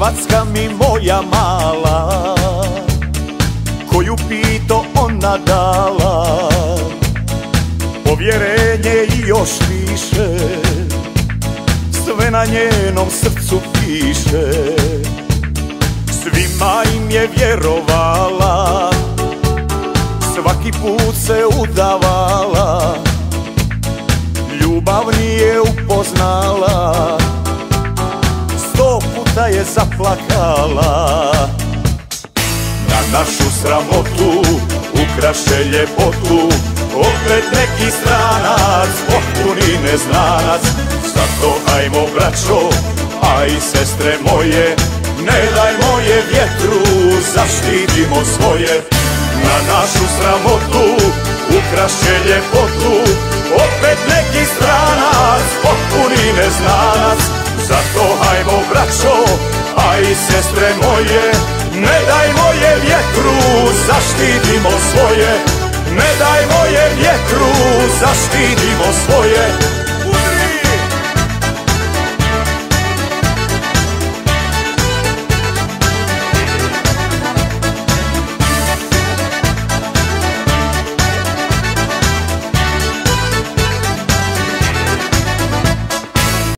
Hrvatska mi moja mala, koju pito ona dala, povjerenje i još više, sve na njenom srcu piše. Svima im je vjerovala, svaki put se udavala, ljubav nije upoznala, 100 puta je zaplakala. Na našu sramotu ukraše ljepotu opet neki stranac, potpuni neznanac. Zato ajmo braćo, a i sestre moje, ne dajmo je vjetru, zaštitimo svoje. Na našu sramotu ukraše ljepotu opet neki stranac, potpuni neznanac. Zato hajmo braćo, a i sestre moje, ne dajmo je vjetru, zaštitimo svoje. Ne dajmo je vjetru, zaštitimo svoje.